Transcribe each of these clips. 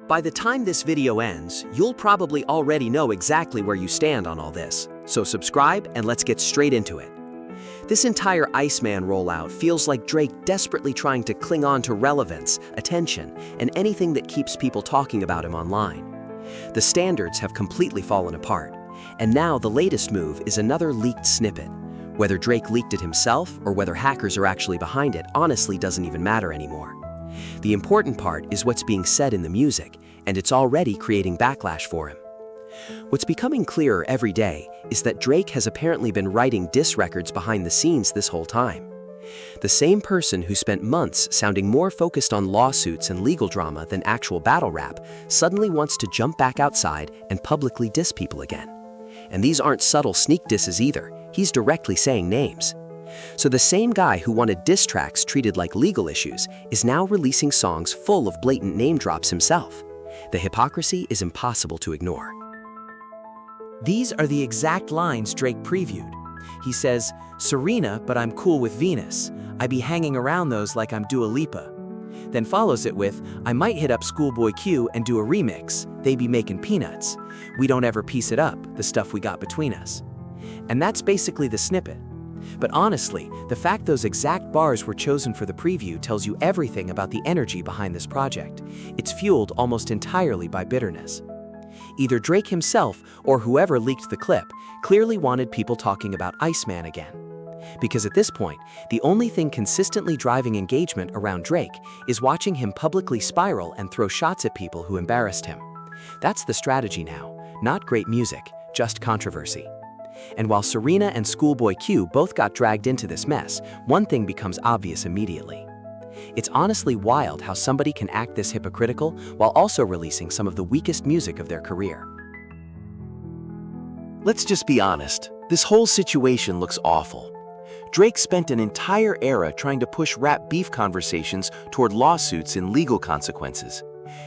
By the time this video ends, you'll probably already know exactly where you stand on all this. So subscribe and let's get straight into it. This entire Iceman rollout feels like Drake desperately trying to cling on to relevance, attention, and anything that keeps people talking about him online. The standards have completely fallen apart, and now the latest move is another leaked snippet. Whether Drake leaked it himself or whether hackers are actually behind it honestly doesn't even matter anymore. The important part is what's being said in the music, and it's already creating backlash for him. What's becoming clearer every day is that Drake has apparently been writing diss records behind the scenes this whole time. The same person who spent months sounding more focused on lawsuits and legal drama than actual battle rap suddenly wants to jump back outside and publicly diss people again. And these aren't subtle sneak disses either, he's directly saying names. So the same guy who wanted diss tracks treated like legal issues is now releasing songs full of blatant name drops himself. The hypocrisy is impossible to ignore. These are the exact lines Drake previewed. He says, "Serena, but I'm cool with Venus. I be hanging around those like I'm Dua Lipa." Then follows it with, "I might hit up ScHoolboy Q and do a remix. They be making peanuts. We don't ever piece it up, the stuff we got between us." And that's basically the snippet. But honestly, the fact those exact bars were chosen for the preview tells you everything about the energy behind this project. It's fueled almost entirely by bitterness. Either Drake himself or whoever leaked the clip clearly wanted people talking about Iceman again. Because at this point, the only thing consistently driving engagement around Drake is watching him publicly spiral and throw shots at people who embarrassed him. That's the strategy now, not great music, just controversy. And while Serena and ScHoolboy Q both got dragged into this mess, one thing becomes obvious immediately. It's honestly wild how somebody can act this hypocritical while also releasing some of the weakest music of their career. Let's just be honest, this whole situation looks awful. Drake spent an entire era trying to push rap beef conversations toward lawsuits and legal consequences.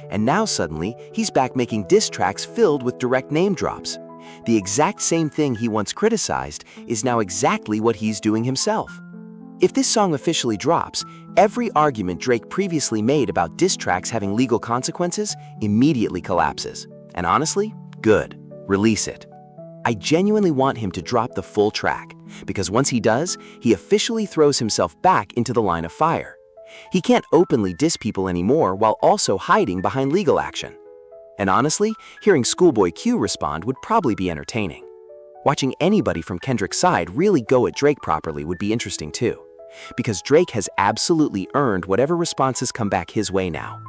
And now suddenly, he's back making diss tracks filled with direct name drops. The exact same thing he once criticized is now exactly what he's doing himself. If this song officially drops, every argument Drake previously made about diss tracks having legal consequences immediately collapses. And honestly, good. Release it. I genuinely want him to drop the full track, because once he does, he officially throws himself back into the line of fire. He can't openly diss people anymore while also hiding behind legal action. And honestly, hearing ScHoolboy Q respond would probably be entertaining. Watching anybody from Kendrick's side really go at Drake properly would be interesting too, because Drake has absolutely earned whatever responses come back his way now.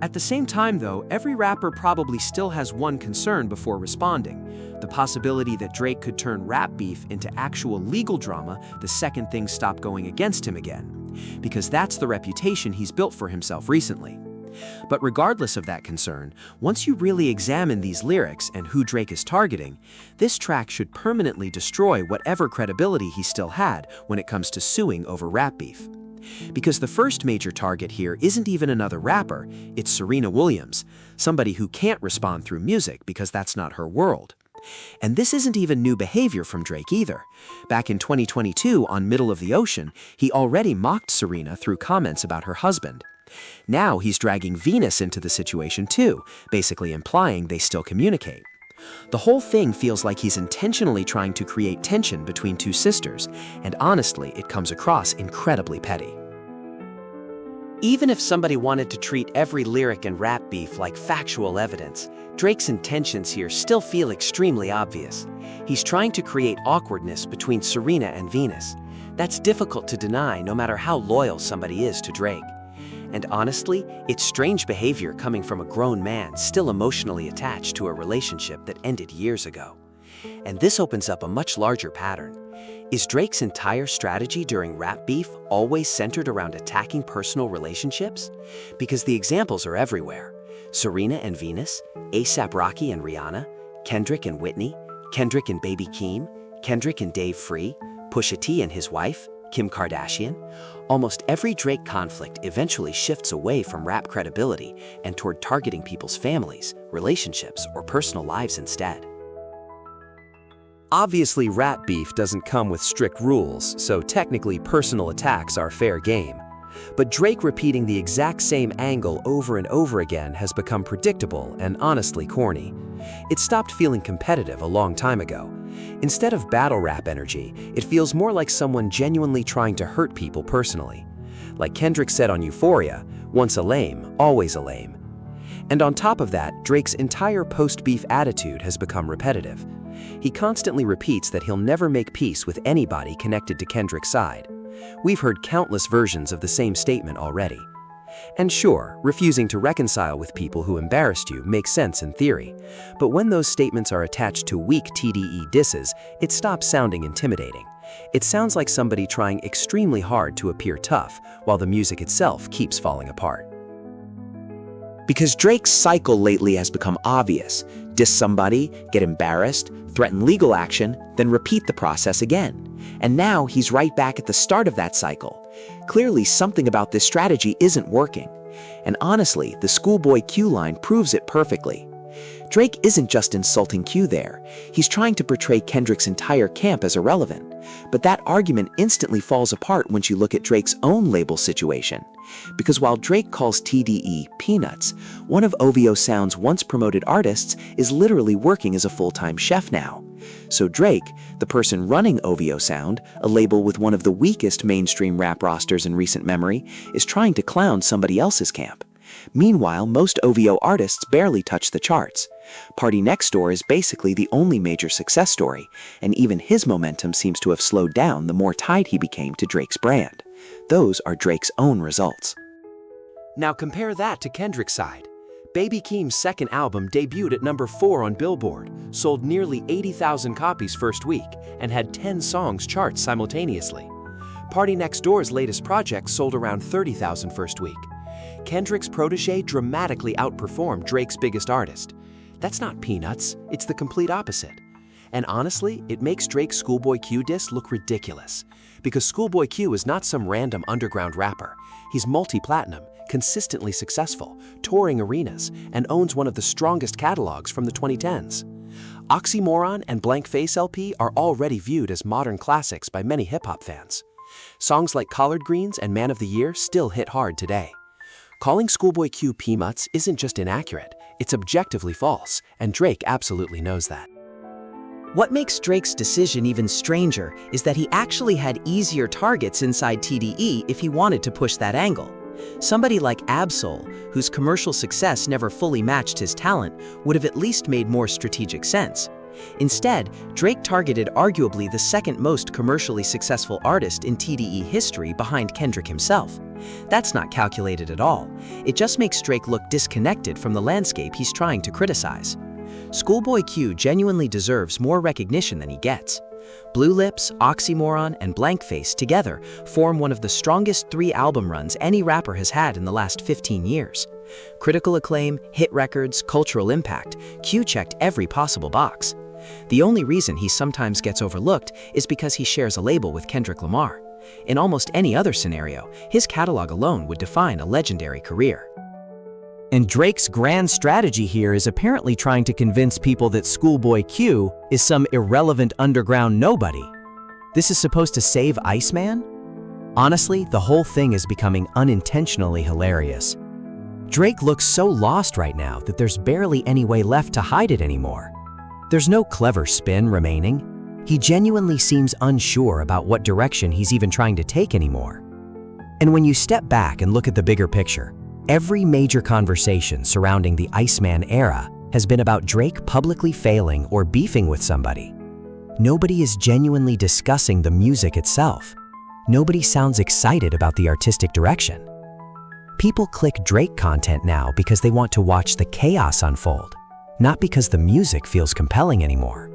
At the same time though, every rapper probably still has one concern before responding: the possibility that Drake could turn rap beef into actual legal drama the second things stop going against him again, because that's the reputation he's built for himself recently. But regardless of that concern, once you really examine these lyrics and who Drake is targeting, this track should permanently destroy whatever credibility he still had when it comes to suing over rap beef. Because the first major target here isn't even another rapper, it's Serena Williams, somebody who can't respond through music because that's not her world. And this isn't even new behavior from Drake either. Back in 2022 on Middle of the Ocean, he already mocked Serena through comments about her husband. Now he's dragging Venus into the situation too, basically implying they still communicate. The whole thing feels like he's intentionally trying to create tension between two sisters, and honestly, it comes across incredibly petty. Even if somebody wanted to treat every lyric in rap beef like factual evidence, Drake's intentions here still feel extremely obvious. He's trying to create awkwardness between Serena and Venus. That's difficult to deny no matter how loyal somebody is to Drake. And honestly, it's strange behavior coming from a grown man still emotionally attached to a relationship that ended years ago. And this opens up a much larger pattern. Is Drake's entire strategy during rap beef always centered around attacking personal relationships? Because the examples are everywhere. Serena and Venus, A$AP Rocky and Rihanna, Kendrick and Whitney, Kendrick and Baby Keem, Kendrick and Dave Free, Pusha T and his wife, Kim Kardashian. Almost every Drake conflict eventually shifts away from rap credibility and toward targeting people's families, relationships, or personal lives instead. Obviously, rap beef doesn't come with strict rules, so technically personal attacks are fair game. But Drake repeating the exact same angle over and over again has become predictable and honestly corny. It stopped feeling competitive a long time ago. Instead of battle rap energy, it feels more like someone genuinely trying to hurt people personally. Like Kendrick said on Euphoria, once a lame, always a lame. And on top of that, Drake's entire post-beef attitude has become repetitive. He constantly repeats that he'll never make peace with anybody connected to Kendrick's side. We've heard countless versions of the same statement already. And sure, refusing to reconcile with people who embarrassed you makes sense in theory, but when those statements are attached to weak TDE disses, it stops sounding intimidating. It sounds like somebody trying extremely hard to appear tough, while the music itself keeps falling apart. Because Drake's cycle lately has become obvious. Diss somebody, get embarrassed, threaten legal action, then repeat the process again. And now he's right back at the start of that cycle. Clearly something about this strategy isn't working. And honestly, the ScHoolboy Q line proves it perfectly. Drake isn't just insulting Q there, he's trying to portray Kendrick's entire camp as irrelevant. But that argument instantly falls apart once you look at Drake's own label situation. Because while Drake calls TDE peanuts, one of OVO Sound's once promoted artists is literally working as a full-time chef now. So Drake, the person running OVO Sound, a label with one of the weakest mainstream rap rosters in recent memory, is trying to clown somebody else's camp. Meanwhile, most OVO artists barely touch the charts. Party Next Door is basically the only major success story, and even his momentum seems to have slowed down the more tied he became to Drake's brand. Those are Drake's own results. Now compare that to Kendrick's side. Baby Keem's second album debuted at number 4 on Billboard, sold nearly 80,000 copies first week, and had 10 songs chart simultaneously. Party Next Door's latest project sold around 30,000 first week. Kendrick's protege dramatically outperformed Drake's biggest artist. That's not peanuts, it's the complete opposite. And honestly, it makes Drake's ScHoolboy Q diss look ridiculous. Because ScHoolboy Q is not some random underground rapper. He's multi-platinum, consistently successful, touring arenas, and owns one of the strongest catalogs from the 2010s. Oxymoron and Blank Face LP are already viewed as modern classics by many hip-hop fans. Songs like Collard Greens and Man of the Year still hit hard today. Calling ScHoolboy Q peanuts isn't just inaccurate, it's objectively false, and Drake absolutely knows that. What makes Drake's decision even stranger is that he actually had easier targets inside TDE if he wanted to push that angle. Somebody like Absol, whose commercial success never fully matched his talent, would have at least made more strategic sense. Instead, Drake targeted arguably the second most commercially successful artist in TDE history behind Kendrick himself. That's not calculated at all. It just makes Drake look disconnected from the landscape he's trying to criticize. ScHoolboy Q genuinely deserves more recognition than he gets. Blue Lips, Oxymoron, and Blank Face together form one of the strongest 3 album runs any rapper has had in the last 15 years. Critical acclaim, hit records, cultural impact, Q checked every possible box. The only reason he sometimes gets overlooked is because he shares a label with Kendrick Lamar. In almost any other scenario, his catalog alone would define a legendary career. And Drake's grand strategy here is apparently trying to convince people that ScHoolboy Q is some irrelevant underground nobody. This is supposed to save Iceman? Honestly, the whole thing is becoming unintentionally hilarious. Drake looks so lost right now that there's barely any way left to hide it anymore. There's no clever spin remaining. He genuinely seems unsure about what direction he's even trying to take anymore. And when you step back and look at the bigger picture, every major conversation surrounding the Iceman era has been about Drake publicly failing or beefing with somebody. Nobody is genuinely discussing the music itself. Nobody sounds excited about the artistic direction. People click Drake content now because they want to watch the chaos unfold, not because the music feels compelling anymore.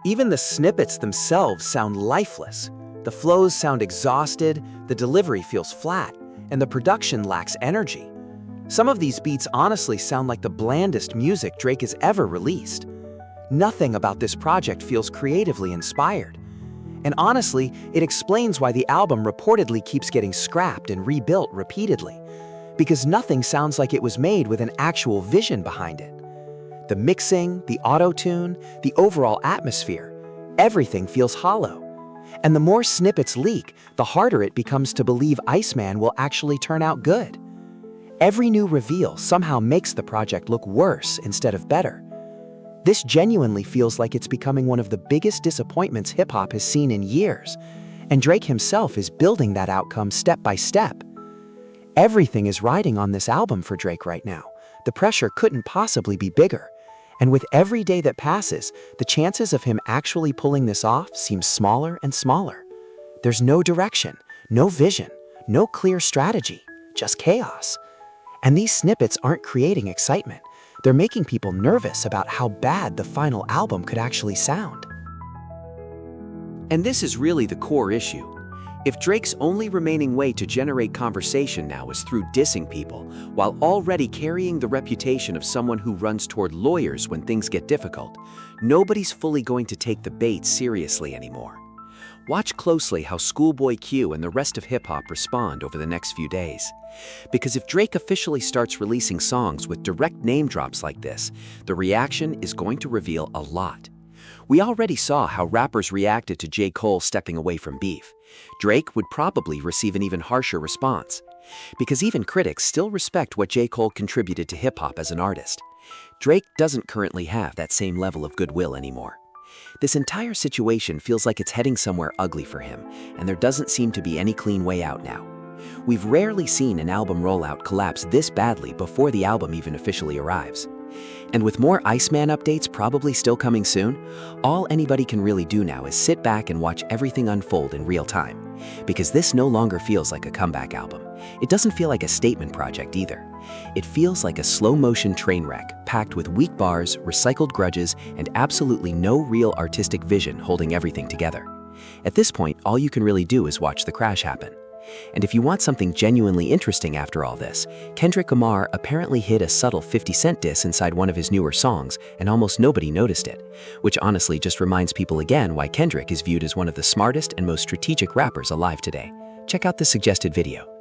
Even the snippets themselves sound lifeless. The flows sound exhausted, the delivery feels flat, and the production lacks energy. Some of these beats honestly sound like the blandest music Drake has ever released. Nothing about this project feels creatively inspired. And honestly, it explains why the album reportedly keeps getting scrapped and rebuilt repeatedly. Because nothing sounds like it was made with an actual vision behind it. The mixing, the auto-tune, the overall atmosphere, everything feels hollow. And the more snippets leak, the harder it becomes to believe Iceman will actually turn out good. Every new reveal somehow makes the project look worse instead of better. This genuinely feels like it's becoming one of the biggest disappointments hip-hop has seen in years, and Drake himself is building that outcome step by step. Everything is riding on this album for Drake right now. The pressure couldn't possibly be bigger, and with every day that passes, the chances of him actually pulling this off seem smaller and smaller. There's no direction, no vision, no clear strategy, just chaos. And these snippets aren't creating excitement. They're making people nervous about how bad the final album could actually sound. And this is really the core issue. If Drake's only remaining way to generate conversation now is through dissing people, while already carrying the reputation of someone who runs toward lawyers when things get difficult, nobody's fully going to take the bait seriously anymore. Watch closely how ScHoolboy Q and the rest of hip-hop respond over the next few days. Because if Drake officially starts releasing songs with direct name drops like this, the reaction is going to reveal a lot. We already saw how rappers reacted to J. Cole stepping away from beef. Drake would probably receive an even harsher response. Because even critics still respect what J. Cole contributed to hip-hop as an artist. Drake doesn't currently have that same level of goodwill anymore. This entire situation feels like it's heading somewhere ugly for him, and there doesn't seem to be any clean way out now. We've rarely seen an album rollout collapse this badly before the album even officially arrives. And with more Iceman updates probably still coming soon, all anybody can really do now is sit back and watch everything unfold in real time. Because this no longer feels like a comeback album. It doesn't feel like a statement project either. It feels like a slow-motion train wreck, packed with weak bars, recycled grudges, and absolutely no real artistic vision holding everything together. At this point, all you can really do is watch the crash happen. And if you want something genuinely interesting after all this, Kendrick Lamar apparently hid a subtle 50-cent diss inside one of his newer songs, and almost nobody noticed it, which honestly just reminds people again why Kendrick is viewed as one of the smartest and most strategic rappers alive today. Check out the suggested video.